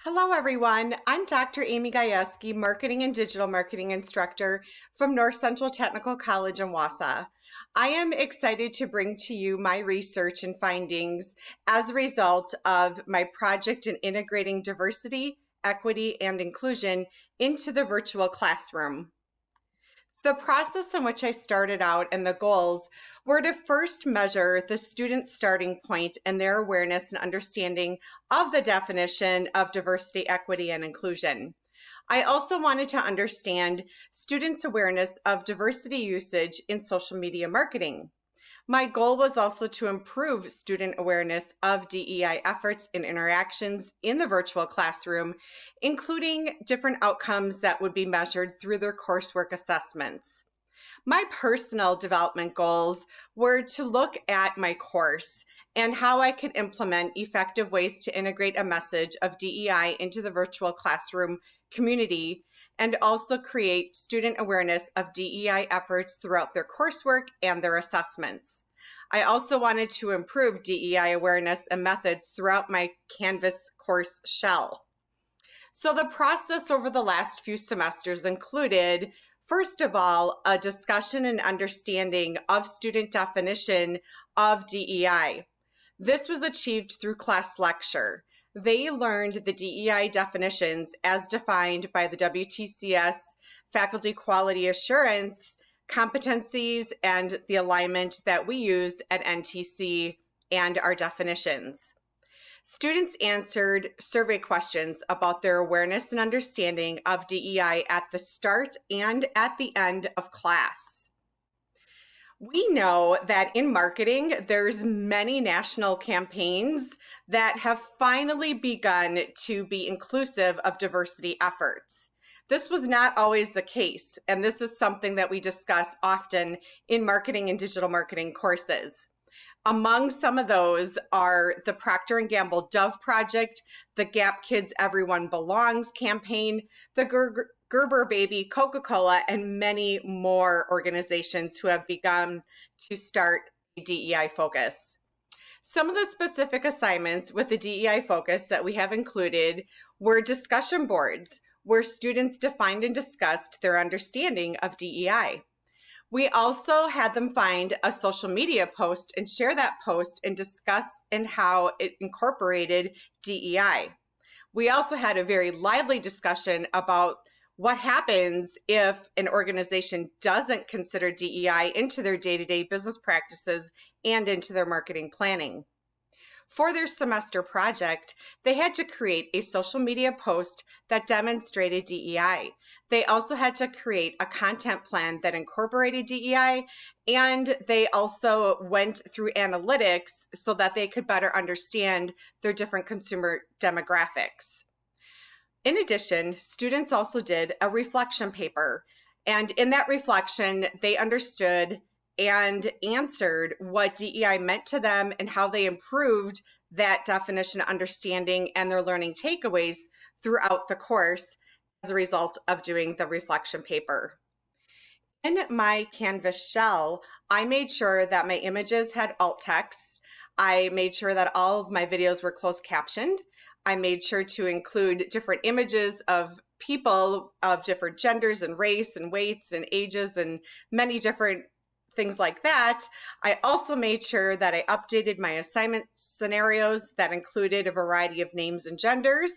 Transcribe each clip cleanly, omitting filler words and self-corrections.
Hello, everyone. I'm Dr. Amy Gajewski, Marketing and Digital Marketing Instructor from North Central Technical College in Wausau. I am excited to bring to you my research and findings as a result of my project in integrating diversity, equity, and inclusion into the virtual classroom. The process in which I started out and the goals were to first measure the student's starting point and their awareness and understanding of the definition of diversity, equity, and inclusion. I also wanted to understand students' awareness of diversity usage in social media marketing. My goal was also to improve student awareness of DEI efforts and interactions in the virtual classroom, including different outcomes that would be measured through their coursework assessments. My personal development goals were to look at my course and how I could implement effective ways to integrate a message of DEI into the virtual classroom community and also create student awareness of DEI efforts throughout their coursework and their assessments. I also wanted to improve DEI awareness and methods throughout my Canvas course shell. So the process over the last few semesters included, first of all, a discussion and understanding of student definition of DEI. This was achieved through class lecture. They learned the DEI definitions as defined by the WTCS Faculty Quality Assurance competencies and the alignment that we use at NTC and our definitions. Students answered survey questions about their awareness and understanding of DEI at the start and at the end of class. We know that in marketing, there's many national campaigns that have finally begun to be inclusive of diversity efforts. This was not always the case, and this is something that we discuss often in marketing and digital marketing courses. Among some of those are the Procter & Gamble Dove Project, the Gap Kids Everyone Belongs campaign, the Gerber Baby Coca-Cola, and many more organizations who have begun to start a DEI focus. Some of the specific assignments with the DEI focus that we have included were discussion boards, where students defined and discussed their understanding of DEI. We also had them find a social media post and share that post and discuss and how it incorporated DEI. We also had a very lively discussion about what happens if an organization doesn't consider DEI into their day-to-day business practices and into their marketing planning. For their semester project, they had to create a social media post that demonstrated DEI. They also had to create a content plan that incorporated DEI, and they also went through analytics so that they could better understand their different consumer demographics. In addition, students also did a reflection paper, and in that reflection, they understood and answered what DEI meant to them and how they improved that definition understanding and their learning takeaways throughout the course as a result of doing the reflection paper. In my Canvas shell, I made sure that my images had alt text. I made sure that all of my videos were closed captioned. I made sure to include different images of people of different genders and race and weights and ages and many different things like that. I also made sure that I updated my assignment scenarios that included a variety of names and genders.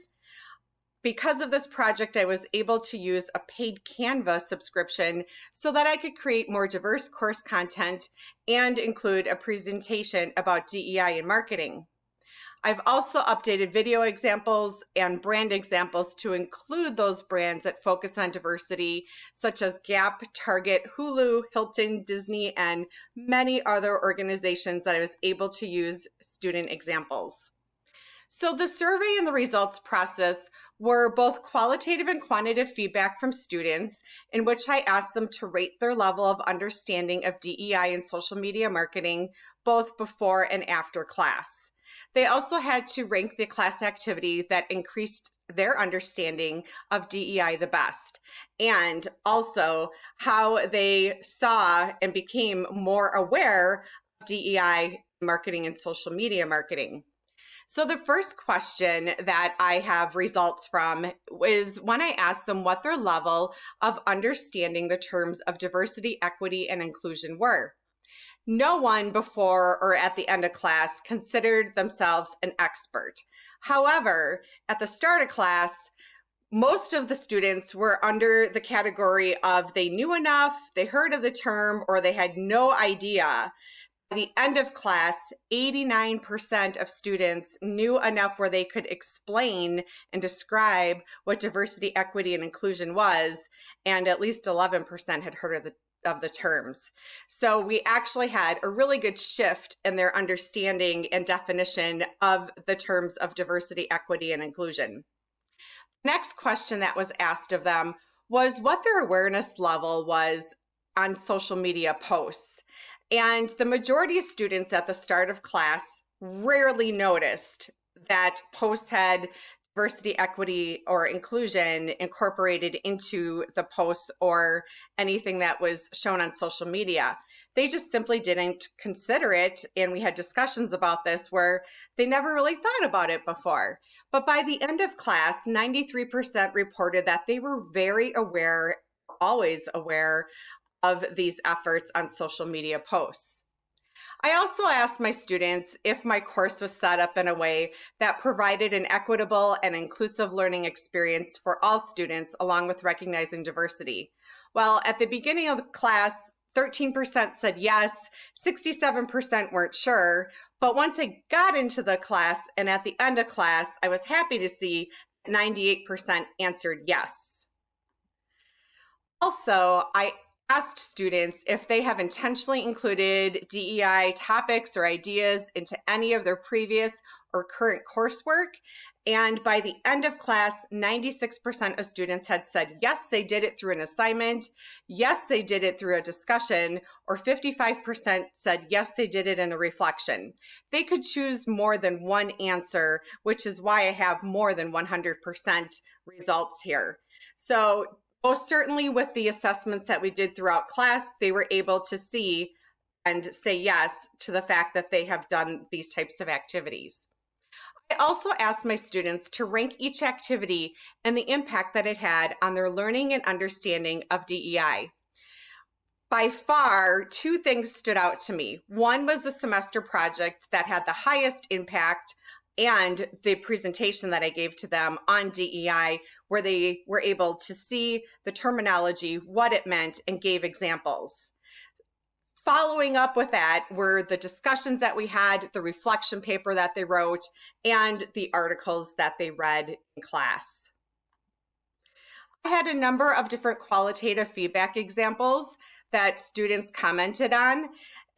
Because of this project, I was able to use a paid Canva subscription so that I could create more diverse course content and include a presentation about DEI in marketing. I've also updated video examples and brand examples to include those brands that focus on diversity, such as Gap, Target, Hulu, Hilton, Disney, and many other organizations that I was able to use student examples. So the survey and the results process were both qualitative and quantitative feedback from students, in which I asked them to rate their level of understanding of DEI and social media marketing, both before and after class. They also had to rank the class activity that increased their understanding of DEI the best, and also how they saw and became more aware of DEI marketing and social media marketing. So the first question that I have results from is when I asked them what their level of understanding the terms of diversity, equity, and inclusion were. No one before or at the end of class considered themselves an expert. However, at the start of class, most of the students were under the category of they knew enough, they heard of the term, or they had no idea. By the end of class, 89% of students knew enough where they could explain and describe what diversity, equity, and inclusion was, and at least 11% had heard of the terms. So we actually had a really good shift in their understanding and definition of the terms of diversity, equity, and inclusion. Next question that was asked of them was what their awareness level was on social media posts. And the majority of students at the start of class rarely noticed that posts had diversity, equity, or inclusion incorporated into the posts or anything that was shown on social media. They just simply didn't consider it. And we had discussions about this where they never really thought about it before. But by the end of class, 93% reported that they were very aware, always aware of these efforts on social media posts. I also asked my students if my course was set up in a way that provided an equitable and inclusive learning experience for all students, along with recognizing diversity. Well, at the beginning of the class, 13% said yes, 67% weren't sure, but once I got into the class and at the end of class, I was happy to see 98% answered yes. Also, I asked students if they have intentionally included DEI topics or ideas into any of their previous or current coursework. And by the end of class, 96% of students had said yes, they did it through an assignment, yes, they did it through a discussion, or 55% said yes, they did it in a reflection. They could choose more than one answer, which is why I have more than 100% results here. So most certainly with the assessments that we did throughout class, they were able to see and say yes to the fact that they have done these types of activities. I also asked my students to rank each activity and the impact that it had on their learning and understanding of DEI. By far, two things stood out to me. One was the semester project that had the highest impact and the presentation that I gave to them on DEI, where they were able to see the terminology, what it meant, and gave examples. Following up with that were the discussions that we had, the reflection paper that they wrote, and the articles that they read in class. I had a number of different qualitative feedback examples that students commented on,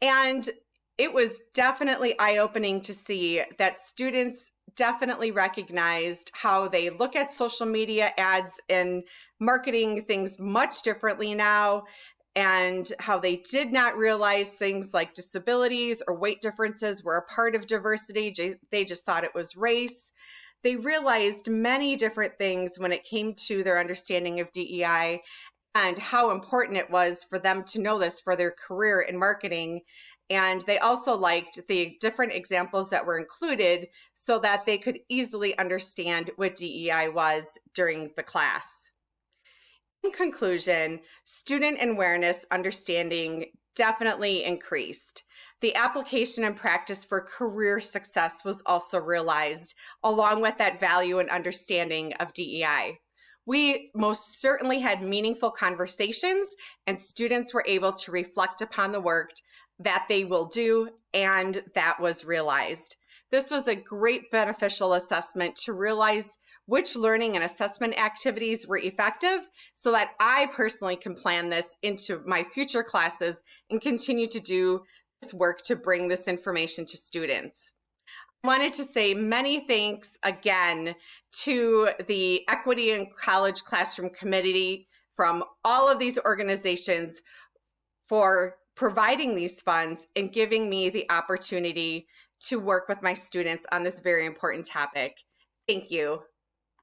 and it was definitely eye-opening to see that students definitely recognized how they look at social media ads and marketing things much differently now, and how they did not realize things like disabilities or weight differences were a part of diversity. They just thought it was race. They realized many different things when it came to their understanding of DEI and how important it was for them to know this for their career in marketing. And they also liked the different examples that were included so that they could easily understand what DEI was during the class. In conclusion, student awareness understanding definitely increased. The application and practice for career success was also realized, along with that value and understanding of DEI. We most certainly had meaningful conversations, and students were able to reflect upon the work that they will do, and that was realized. This was a great beneficial assessment to realize which learning and assessment activities were effective so that I personally can plan this into my future classes and continue to do this work to bring this information to students. I wanted to say many thanks again to the Equity in College Classroom Committee from all of these organizations for providing these funds and giving me the opportunity to work with my students on this very important topic. Thank you.